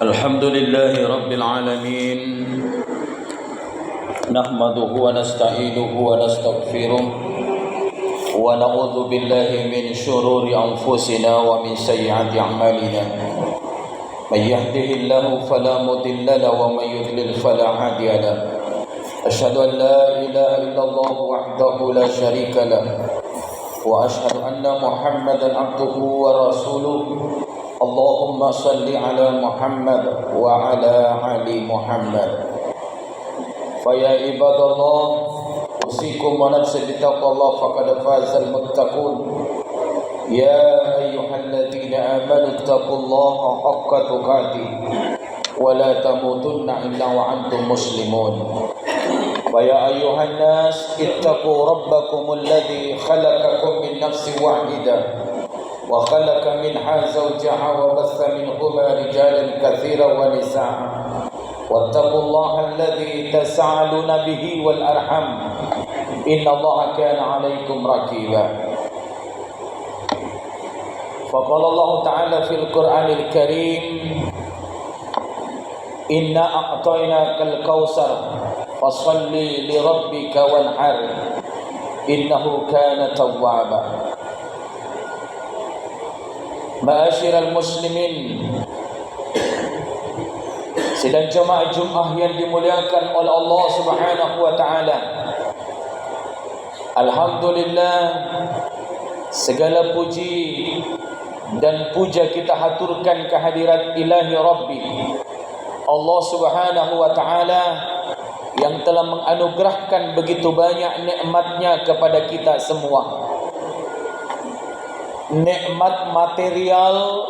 الحمد لله رب العالمين نحمده ونستعينه ونستغفره ونعوذ بالله من شرور أنفسنا ومن سيئات أعمالنا من يهده الله فلا مضل له ومن يضلل فلا هادي له أشهد أن لا إله إلا الله وحده لا شريك له وأشهد أن محمدا عبده ورسوله اللهم صل على محمد وعلى آل محمد فيا عباد الله أوصيكم ونفسي بتقوى الله فقد فاز المتقون يا أيها الذين آمنوا اتقوا الله حق تقاته ولا تموتن إلا وأنتم مسلمون ويا أيها الناس اتقوا ربكم الذي خلقكم من نفس واحدة وخلق منها زوجها وبث منهما رجالا كثيرا ونساء واتقوا الله الذي تساءلون به والأرحام إن الله كان عليكم رقيبا فقال الله تعالى في القرآن الكريم إنا أعطيناك الكوثر فصل لربك وانحر إنه كان توابا Ma'asyiral muslimin, sidang jemaah Jumat yang dimuliakan oleh Allah Subhanahu wa taala. Alhamdulillah, segala puji dan puja kita haturkan kehadirat Ilahi Rabbi Allah Subhanahu wa taala yang telah menganugerahkan begitu banyak nikmatnya kepada kita semua. Nikmat material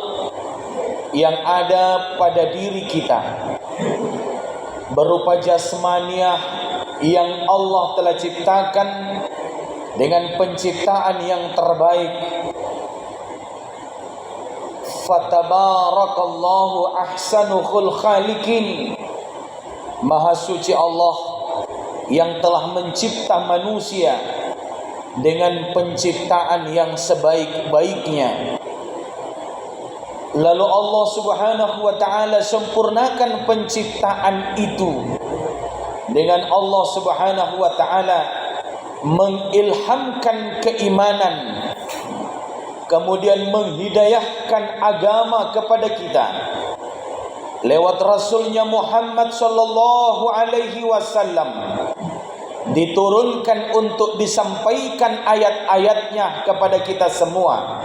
yang ada pada diri kita berupa jasmaniah yang Allah telah ciptakan dengan penciptaan yang terbaik. Fatabarakallahu ahsanul khaliqin. Maha suci Allah yang telah mencipta manusia dengan penciptaan yang sebaik-baiknya. Lalu Allah Subhanahu wa taala sempurnakan penciptaan itu dengan Allah Subhanahu wa taala mengilhamkan keimanan, kemudian menghidayahkan agama kepada kita lewat Rasulnya Muhammad sallallahu alaihi wasallam, diturunkan untuk disampaikan ayat-ayatnya kepada kita semua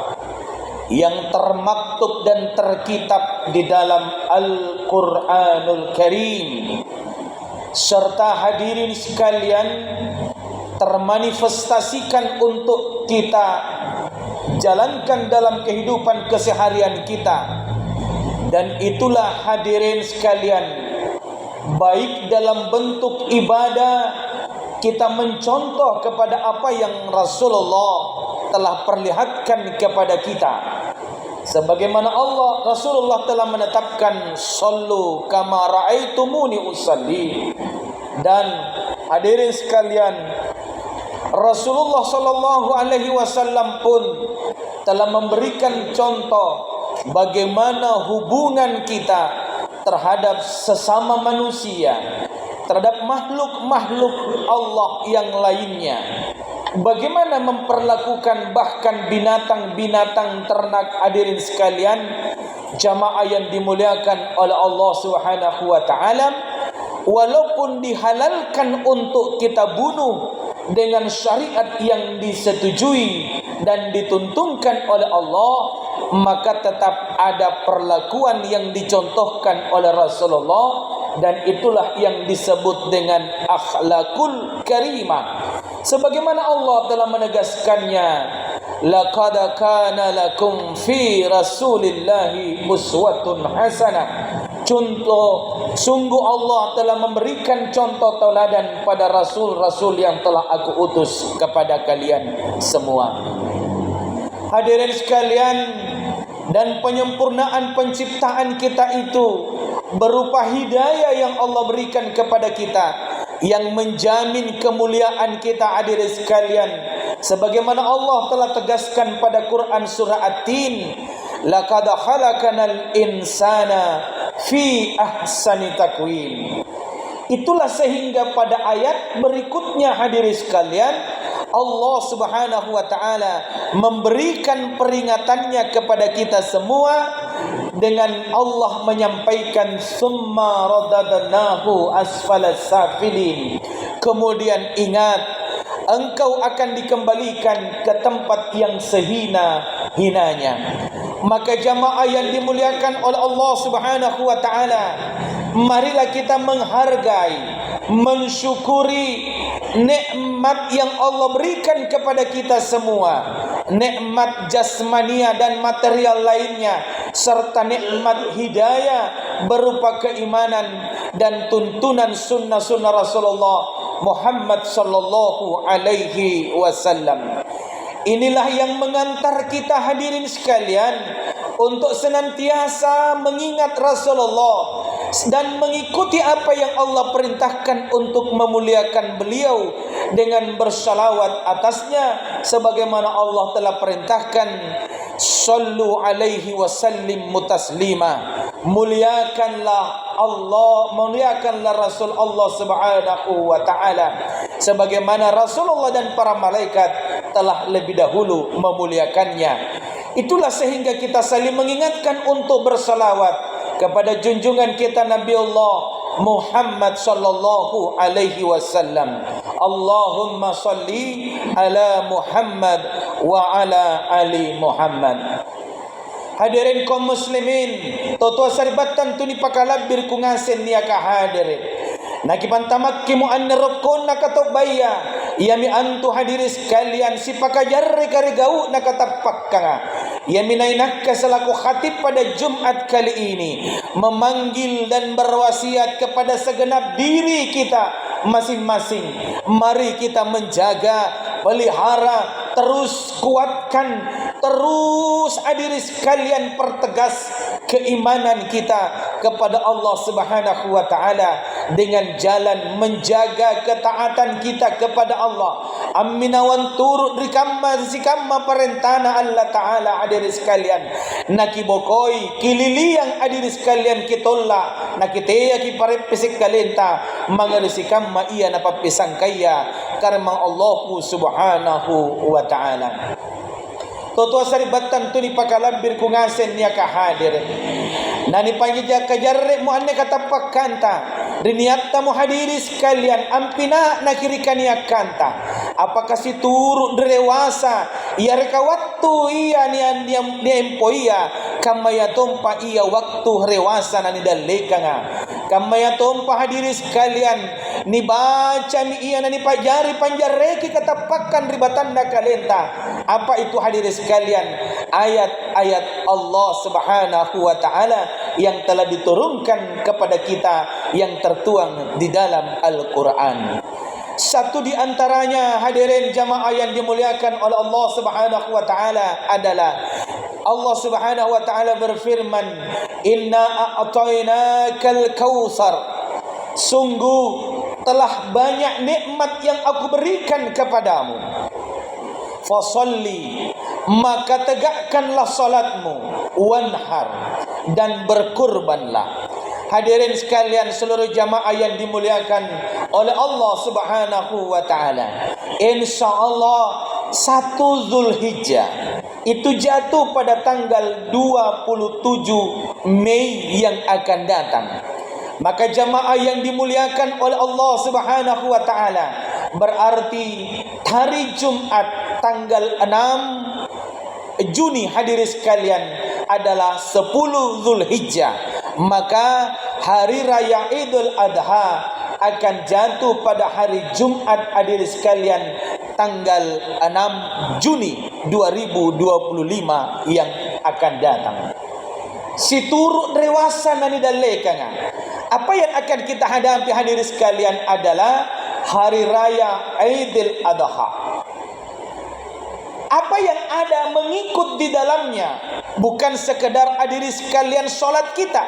yang termaktub dan terkitab di dalam Al-Quranul Karim, serta hadirin sekalian termanifestasikan untuk kita jalankan dalam kehidupan keseharian kita. Dan itulah hadirin sekalian, baik dalam bentuk ibadah kita mencontoh kepada apa yang Rasulullah telah perlihatkan kepada kita, sebagaimana Rasulullah telah menetapkan sallu kama raaitumuni usalli. Dan hadirin sekalian, Rasulullah sallallahu alaihi wasallam pun telah memberikan contoh bagaimana hubungan kita terhadap sesama manusia, terhadap makhluk-makhluk Allah yang lainnya. Bagaimana memperlakukan bahkan binatang-binatang ternak. Hadirin sekalian, jamaah yang dimuliakan oleh Allah Subhanahu wa taala, walaupun dihalalkan untuk kita bunuh dengan syariat yang disetujui dan dituntunkan oleh Allah, maka tetap ada perlakuan yang dicontohkan oleh Rasulullah, dan itulah yang disebut dengan akhlakul karimah. Sebagaimana Allah telah menegaskannya, laqad kana lakum fi rasulillahi uswatun hasanah. Sungguh Allah telah memberikan contoh tauladan pada rasul-rasul yang telah aku utus kepada kalian semua. Hadirin sekalian, dan penyempurnaan penciptaan kita itu berupa hidayah yang Allah berikan kepada kita, yang menjamin kemuliaan kita. Hadirin sekalian, sebagaimana Allah telah tegaskan pada Quran surah At-Tin, laqad khalaqanal insana fi ahsani takwim. Itulah sehingga pada ayat berikutnya hadirin sekalian, Allah Subhanahu wa taala memberikan peringatannya kepada kita semua dengan Allah menyampaikan summa radadnahu asfalas safilin. Kemudian ingat, engkau akan dikembalikan ke tempat yang sehina-hinanya. Maka jamaah yang dimuliakan oleh Allah Subhanahu wa taala, marilah kita menghargai, mensyukuri nikmat yang Allah berikan kepada kita semua, nikmat jasmania dan material lainnya, serta nikmat hidayah berupa keimanan dan tuntunan sunnah-sunnah Rasulullah Muhammad sallallahu alaihi wasallam. Inilah yang mengantar kita hadirin sekalian untuk senantiasa mengingat Rasulullah dan mengikuti apa yang Allah perintahkan untuk memuliakan beliau dengan bersalawat atasnya sebagaimana Allah telah perintahkan, sallu alaihi wasallim mutaslima. Muliakanlah Allah, muliakanlah Rasul Allah Subhanahu wa taala sebagaimana Rasulullah dan para malaikat telah lebih dahulu memuliakannya. Itulah sehingga kita saling mengingatkan untuk bersalawat kepada junjungan kita Nabi Allah Muhammad sallallahu alaihi wasallam. Allahumma salli ala Muhammad wa ala ali Muhammad. Hadirin kaum muslimin, totua saribatan tuni pakalabir kungasen niya ka hadirin. Nakipantamak kimu annerokon nakatobaya, yami antu hadiris kalian si pakajarre karigau nakatapak kanga. Yami nainak selaku khatib pada Jumat kali ini memanggil dan berwasiat kepada segenap diri kita masing-masing. Mari kita menjaga, pelihara, terus kuatkan, terus hadirin sekalian pertegas keimanan kita kepada Allah Subhanahu wa taala dengan jalan menjaga ketaatan kita kepada Allah. Aminawan turut rikamma sikamma perintana Allah taala hadirin sekalian. Nakibokoi kililiang hadirin sekalian kitolla nakiteya ki parepisik kalenta mangarisikam iya napapisang kaya karma Allah Subhanahu wa taala. Totua saribatan tu ni pakalambir kungasen niya kahadir. Nani pangija kajarre mu anne katapak kanta. Riniatta mu hadiri sekalian ampina nakirikan niya kanta. Apakah si turu derewasa ia reka waktu iya niya empoia kamaya tompa iya waktu rewasa nani dalekanga. Kamaya tompa hadiri sekalian ni baca mi iya nani pajari panjareki katapakan ribatan nakalenta. Apa itu hadirin sekalian? Ayat-ayat Allah Subhanahu wa taala yang telah diturunkan kepada kita yang tertuang di dalam Al-Qur'an. Satu di antaranya hadirin jamaah yang dimuliakan oleh Allah Subhanahu wa taala adalah Allah Subhanahu wa taala berfirman, "Inna a'tainakal kautsar." Sungguh telah banyak nikmat yang aku berikan kepadamu. Fasalli, maka tegakkanlah salatmu, wanhar, dan berkurbanlah. Hadirin sekalian seluruh jamaah yang dimuliakan oleh Allah Subhanahu wa taala. Insyaallah 1 Zulhijjah itu jatuh pada tanggal 27 Mei yang akan datang. Maka jamaah yang dimuliakan oleh Allah Subhanahu wa taala, berarti hari Jumat tanggal 6 Juni hadirin sekalian adalah 10 Zulhijjah. Maka hari raya Idul Adha akan jatuh pada hari Jumat hadirin sekalian tanggal 6 Juni 2025 yang akan datang. Si turut rewasa nani dalekanga. Apa yang akan kita hadapi hadirin sekalian adalah hari raya Idul Adha. Apa yang ada mengikut di dalamnya bukan sekedar hadirin sekalian solat kita,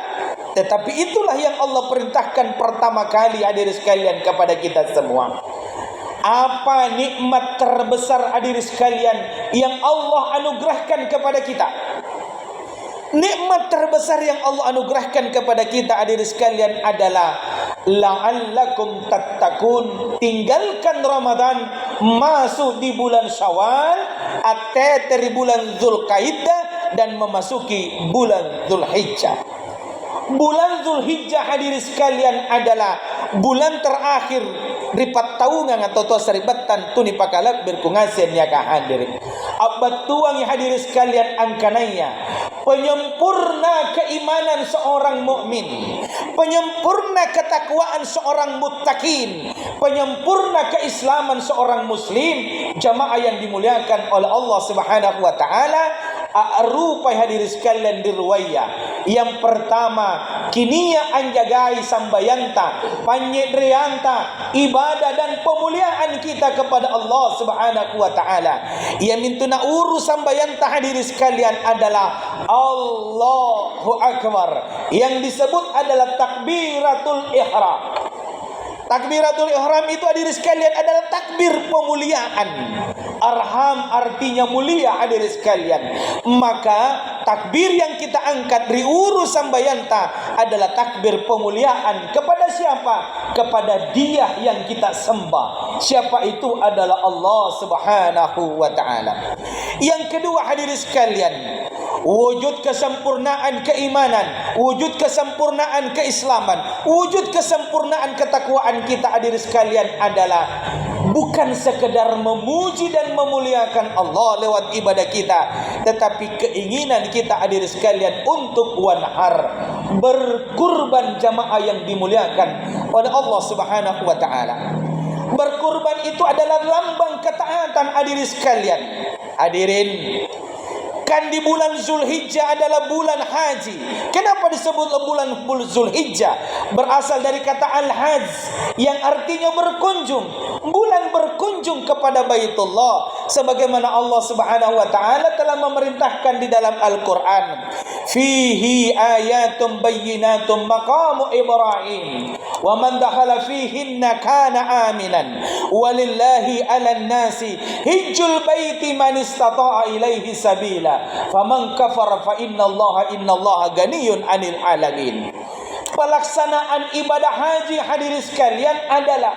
tetapi itulah yang Allah perintahkan pertama kali hadirin sekalian kepada kita semua. Apa nikmat terbesar hadirin sekalian yang Allah anugerahkan kepada kita? Nikmat terbesar yang Allah anugerahkan kepada kita hadirin sekalian adalah la'allakum tattaqun. Tinggalkan Ramadan, masuk di bulan Syawal, dari bulan Zulqaidah dan memasuki bulan Zulhijjah. Bulan Zulhijjah hadirin sekalian adalah bulan terakhir ripat taungan atau saribatan tuni pakalak berkungasen ya ka hadirin. Abad tuang hadirin sekalian angkanaya penyempurna keimanan seorang mukmin, penyempurna ketakwaan seorang muttaqin, penyempurna keislaman seorang muslim, jamaah yang dimuliakan oleh Allah Subhanahu wa taala. Rupai hadirin sekalian dirwaya. Yang pertama, kinia anjagai sambayanta, panyedrianta, ibadah dan pemuliaan kita kepada Allah Subhanahu wa taala. Yang mintuna urus sambayanta hadirin sekalian adalah Allahu Akbar. Yang disebut adalah takbiratul ihram. Takbiratul ihram itu hadirin sekalian adalah takbir pemuliaan. Arham artinya mulia hadirin sekalian. Maka takbir yang kita angkat riurus sambayanta adalah takbir pemuliaan kepada siapa? Kepada Dia yang kita sembah. Siapa itu? Adalah Allah Subhanahu wa taala. Yang kedua hadirin sekalian, wujud kesempurnaan keimanan, wujud kesempurnaan keislaman, wujud kesempurnaan ketakwaan kita hadirin sekalian adalah bukan sekedar memuji dan memuliakan Allah lewat ibadah kita, tetapi keinginan kita hadirin sekalian untuk wanhar, berkurban jamaah yang dimuliakan oleh Allah Subhanahu wa taala. Berkurban itu adalah lambang ketaatan hadirin sekalian. Hadirin, kan di bulan Zulhijjah adalah bulan haji. Kenapa disebut bulan Zulhijjah? Berasal dari kata al-hajj yang artinya berkunjung. Bulan berkunjung kepada Baitullah, sebagaimana Allah Subhanahu wa taala telah memerintahkan di dalam Al-Qur'an, fihi ayatum bayyinatum maqamu Ibrahim wa man dakhala fihinna kana aminan walillahi 'alan nasi hijjul baiti man istata'a ilaihi sabila faman kafara fa innallaha ganiyun 'anil 'alamin. Pelaksanaan ibadah haji hadirin sekalian adalah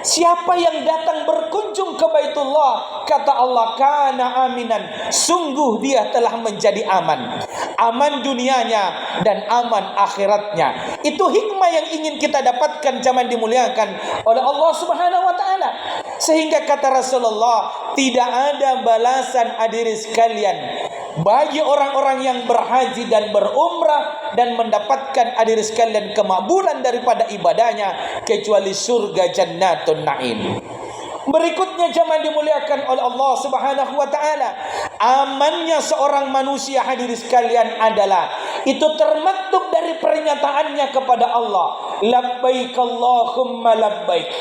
siapa yang datang berkunjung ke Baitullah, kata Allah, kana aminan, sungguh dia telah menjadi aman. Aman dunianya dan aman akhiratnya. Itu hikmah yang ingin kita dapatkan zaman dimuliakan oleh Allah Subhanahu wa taala. Sehingga kata Rasulullah, tidak ada balasan hadirin sekalian bagi orang-orang yang berhaji dan berumrah dan mendapatkan hadirin sekalian kemakbulan daripada ibadahnya kecuali surga jannatun na'im. Berikutnya jamaah dimuliakan oleh Allah Subhanahu wa taala, amannya seorang manusia hadirin sekalian adalah itu termaktub dari pernyataannya kepada Allah, labbaik Allahumma labbaik,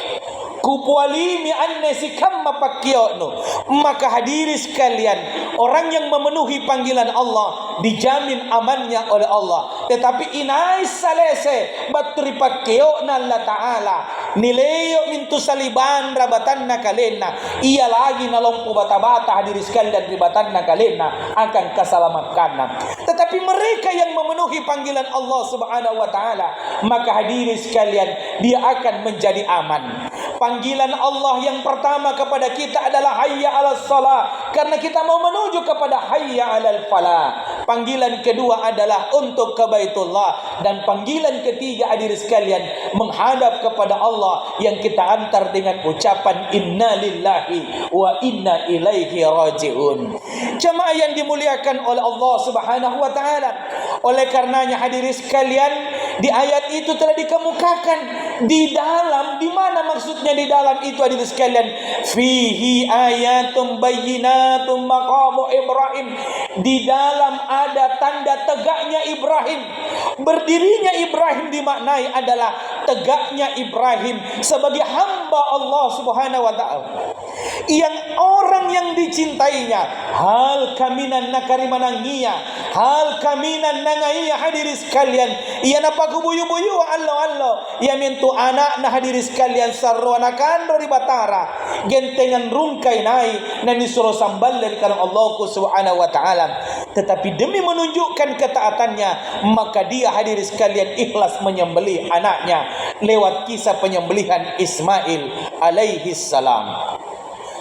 kupualimi annesi kamma pakiono. Maka hadirin sekalian, orang yang memenuhi panggilan Allah dijamin amannya oleh Allah. Tetapi inai salese baturi pakio na Allah Ta'ala nileyo mintu saliban rabatan na kalena, ia lagi nalompo bata-bata hadirin sekalian ribatan na kalena akan keselamatkan. Tetapi mereka yang memenuhi panggilan Allah Subhanahu wa taala, maka hadirin sekalian dia akan menjadi aman. Panggilan Allah yang pertama kepada kita adalah hayya 'alas shalah, karena kita mau menuju kepada hayya 'alal falah. Panggilan kedua adalah untuk ke Baitullah, dan panggilan ketiga hadirin sekalian menghadap kepada Allah yang kita antar dengan ucapan inna lillahi wa inna ilaihi rajiun. Jemaah yang dimuliakan oleh Allah Subhanahu wa taala, oleh karenanya hadirin sekalian, di ayat itu telah dikemukakan di dalam, di mana maksudnya di dalam itu hadirin sekalian, fihi ayatum bayyinatum maqamu Ibrahim, di dalam ada tanda tegaknya Ibrahim. Berdirinya Ibrahim dimaknai adalah tegaknya Ibrahim sebagai hamba Allah Subhanahu wa taala, yang orang yang dicintainya, hal kaminan nakarimanangia, hal kaminan nangaiya hadirin sekalian, ia napa kubuyu-buyu Allah ya mintu anak na hadirin sekalian sarwana kandro di batara gentengan rungkai nai na nisuro sambal dari kalang Allah Subhanahu wa taala. Tetapi demi menunjukkan ketaatannya, maka dia hadirin sekalian ikhlas menyembelih anaknya lewat kisah penyembelihan Ismail alaihi salam.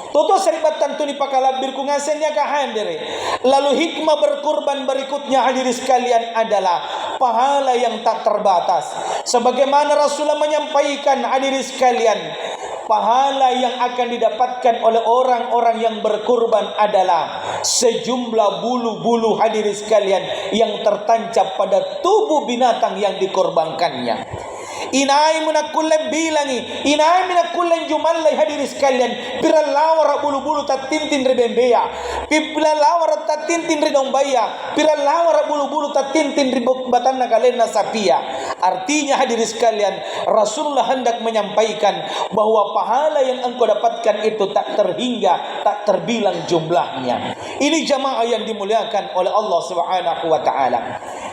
Toto seribatan tu dipakalabir ku ngasennya ka handere. Lalu hikmah berkurban berikutnya hadirin sekalian adalah pahala yang tak terbatas. Sebagaimana Rasulullah menyampaikan hadirin sekalian, pahala yang akan didapatkan oleh orang-orang yang berkurban adalah sejumlah bulu-bulu hadirin sekalian yang tertancap pada tubuh binatang yang dikorbankannya. Inai munakullen bilangi, inai munakullen jumallai hadirin sekalian, pira lawara bulu-bulu tatintin rebembea, pira lawara tatintin ridombaya, pira lawara bulu-bulu tatintin ribobatana kalena sapia. Artinya hadirin sekalian, Rasulullah hendak menyampaikan bahwa pahala yang engkau dapatkan itu tak terhingga, tak terbilang jumlahnya. Ini jamaah yang dimuliakan oleh Allah Subhanahu wa taala.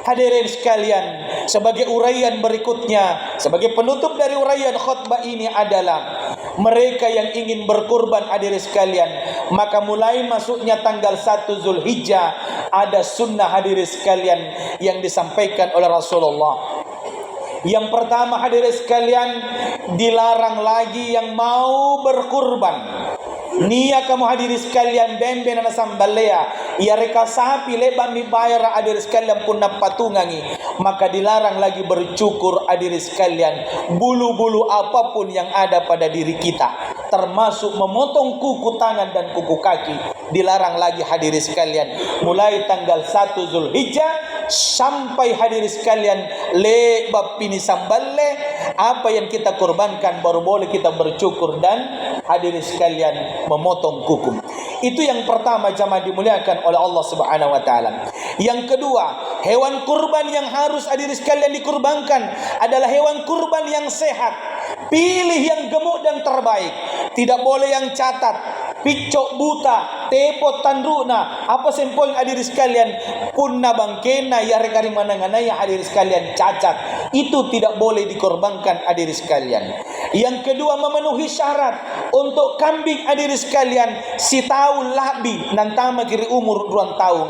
Hadirin sekalian, sebagai uraian berikutnya, sebagai penutup dari uraian khutbah ini adalah mereka yang ingin berkurban hadirin sekalian, maka mulai masuknya tanggal 1 Zulhijjah ada sunnah hadirin sekalian yang disampaikan oleh Rasulullah. Yang pertama hadirin sekalian, dilarang lagi yang mau berkurban. Nia kamu hadirin sekalian bemben na sambalea, ia reka sapi leban mi bayar hadirin sekalian pun napatungangi, maka dilarang lagi bercukur hadirin sekalian bulu-bulu apapun yang ada pada diri kita, termasuk memotong kuku tangan dan kuku kaki, dilarang lagi hadirin sekalian mulai tanggal 1 Zulhijjah sampai hadirin sekalian lebab pini samballe, apa yang kita korbankan baru boleh kita bercukur dan hadirin sekalian memotong kuku. Itu yang pertama jamaah dimuliakan oleh Allah Subhanahu wa taala. Yang kedua, hewan kurban yang harus hadirin sekalian dikurbankan adalah hewan kurban yang sehat. Pilih yang gemuk dan terbaik. Tidak boleh yang catat, picok buta, tepot tandruna, apa sempol hadirin sekalian, punna bangkena ya rekari manangana ya hadirin sekalian cacat. Itu tidak boleh dikorbankan hadirin sekalian. Yang kedua, memenuhi syarat untuk kambing hadirin sekalian si tahu labi nantama kiri umur 2 tahun.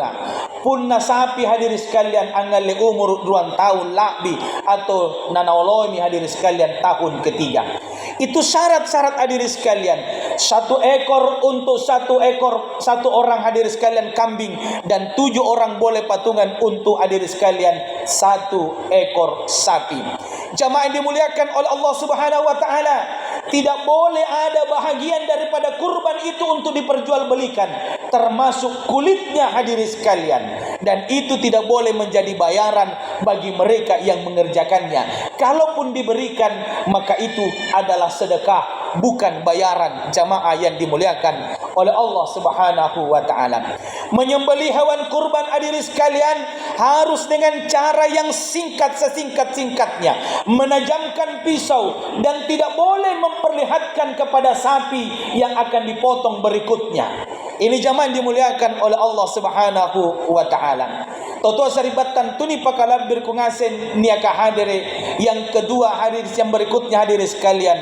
Punna sapi hadirin sekalian angale umur 2 tahun labi atau nanaolomi hadirin sekalian tahun ketiga. Itu syarat-syarat hadirin sekalian. 1 ekor untuk 1 ekor 1 orang hadirin sekalian kambing, dan 7 orang boleh patungan untuk hadirin sekalian 1 ekor sapi. Jamaah yang dimuliakan oleh Allah Subhanahu wa taala, tidak boleh ada bahagian daripada kurban itu untuk diperjualbelikan, termasuk kulitnya hadirin sekalian, dan itu tidak boleh menjadi bayaran bagi mereka yang mengerjakannya. Kalaupun diberikan, maka itu adalah sedekah, bukan bayaran. Jamaah yang dimuliakan oleh Allah Subhanahu wa taala, menyembelih hewan kurban hadirin sekalian harus dengan cara yang singkat, sesingkat-singkatnya, menajamkan pisau, dan tidak boleh memperlihatkan kepada sapi yang akan dipotong berikutnya. Ini jamaah dimuliakan oleh Allah Subhanahu wa taala. Toto saribatan tuni pakalabir ku ngasen niaka hadire. Yang kedua hadis yang berikutnya hadirin sekalian,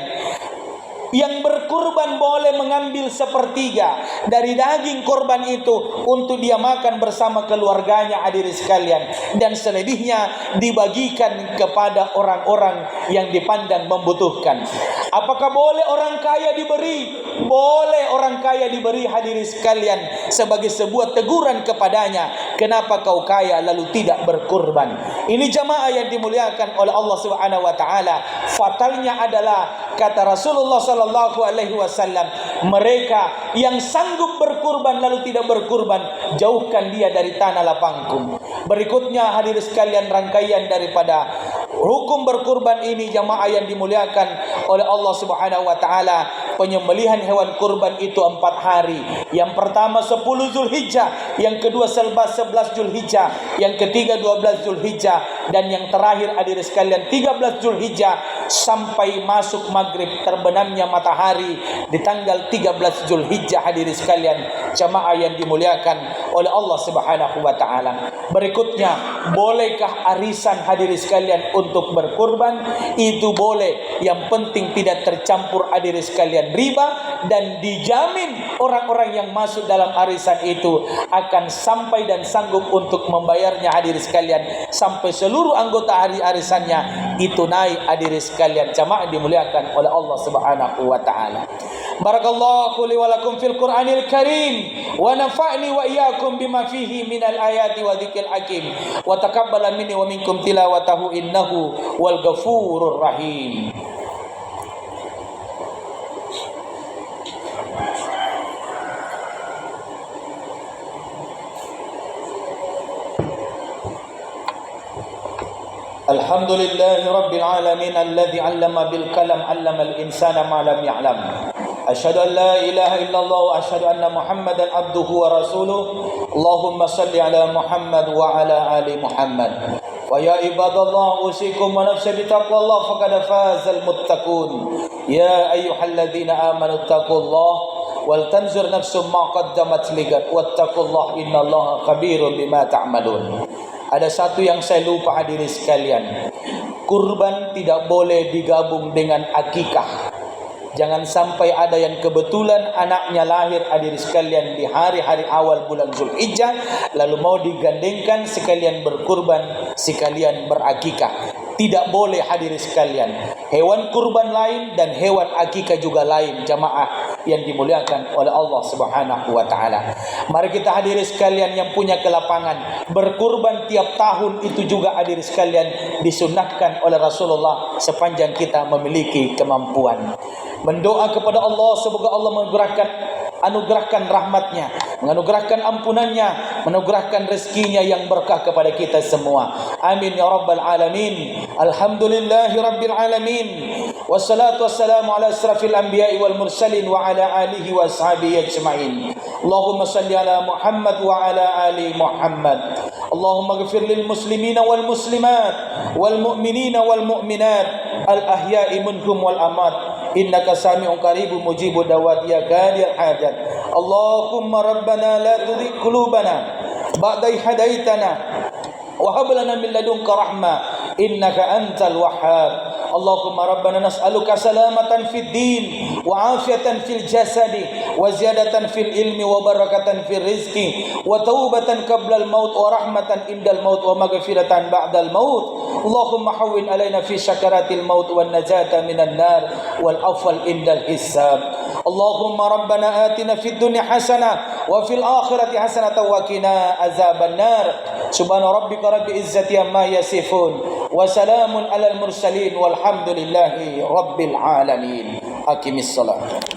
yang berkurban boleh mengambil 1/3 dari daging korban itu untuk dia makan bersama keluarganya hadirin sekalian, dan selebihnya dibagikan kepada orang-orang yang dipandang membutuhkan. Apakah boleh orang kaya diberi? Boleh orang kaya diberi hadirin sekalian, sebagai sebuah teguran kepadanya, kenapa kau kaya lalu tidak berkurban. Ini jamaah yang dimuliakan oleh Allah Subhanahu wa taala. Fatalnya adalah kata Rasulullah sallallahu alaihi wasallam, mereka yang sanggup berkurban lalu tidak berkurban, jauhkan dia dari tanah lapangku. Berikutnya hadirin sekalian, rangkaian daripada hukum berkurban ini jamaah yang dimuliakan oleh Allah Subhanahu wa taala. Penyembelihan hewan kurban itu 4 hari. Yang pertama 10 Zulhijjah, yang kedua 11 Zulhijjah, yang ketiga 12 Zulhijjah, dan yang terakhir hadirin sekalian 13 Zulhijjah. sampai masuk maghrib terbenamnya matahari di tanggal 13 Zulhijjah. Hadirin sekalian jamaah yang dimuliakan oleh Allah Subhanahu wa taala. Berikutnya, bolehkah arisan hadirin sekalian untuk berkurban? Itu boleh, yang penting tidak tercampur hadirin sekalian riba, dan dijamin orang-orang yang masuk dalam arisan itu akan sampai dan sanggup untuk membayarnya hadirin sekalian sampai seluruh anggota arisannya itu naik hadirin sekalian jamaah dimuliakan oleh Allah Subhanahu wa taala. Barakallahu li wa lakum fil Qur'anil Karim wa nafa'ni wa iyyakum bima fihi minal ayati wa dzikril hakim wa taqabbala minni wa minkum tilawatahu innahu wal ghafurur rahim. Alhamdulillahi rabbil alamin alladzi 'allama bil kalam 'allamal insana ma lam ya'lam. Asyhadu an la ilaha illallah wa asyhadu anna Muhammadan abduhu wa rasuluh. Allahumma salli ala Muhammad wa ala ali Muhammad. Wa ya ibadallah usikum wa nafsi bi taqwallah faqad fazal muttaqun. Ya ayyuhalladzina amanu taqullaha wal tanzur nafsum ma qaddamat ligat wattaqullaha innallaha khabirun bima ta'malun. Ada satu yang saya lupa hadirin sekalian. Kurban tidak boleh digabung dengan akikah. Jangan sampai ada yang kebetulan anaknya lahir hadirin sekalian di hari-hari awal bulan Zulhijjah, lalu mau digandengkan sekalian berkurban, sekalian berakikah. Tidak boleh hadirin sekalian. Hewan kurban lain dan hewan akikah juga lain jamaah yang dimuliakan oleh Allah Subhanahu wa taala. Mari kita hadirin sekalian yang punya kelapangan, berkurban tiap tahun itu juga hadirin sekalian disunnahkan oleh Rasulullah sepanjang kita memiliki kemampuan. Mendoa kepada Allah semoga Allah anugerahkan rahmatnya, menganugerahkan ampunannya, menganugerahkan rezekinya yang berkah kepada kita semua. Amin ya rabbal alamin. Alhamdulillahi rabbil alamin. Wassalatu wassalamu ala asrafil anbiya'i wal mursalin wa ala alihi wa ashabihi ajma'in. Allahumma salli ala Muhammad wa ala ali Muhammad. Allahumma ighfir lil muslimina wal muslimat wal mu'minina wal mu'minat al ahya'i minhum wal amat. Innaka sami'un qaribun mujibud da'wat ya qadil hajat. Allahumma rabbana la tuzigh qulubana ba'da idh hadaitana wa hab lana min ladunka rahmah innaka antal wahhab. Allahumma rabbana nas'aluka salamatan fid din wa afiatan fil jasadi wa ziyadatan fil ilmi wa barakatan fil rizqi wa taubatan qabla al maut wa rahmatan indal maut wa maghfiratan ba'dal maut. Allahumma hawwin alaina fi sakaratil maut wan najata minan nar wal afwal indal hisab. Allahumma rabbana atina fid dunya hasanah wa fil akhirati hasanah wa qina azaban nar. Subhana rabbika rabbil izzati amma yasifun wa salamun alal mursalin walhamdulillahi rabbil alamin. Aqimis salat.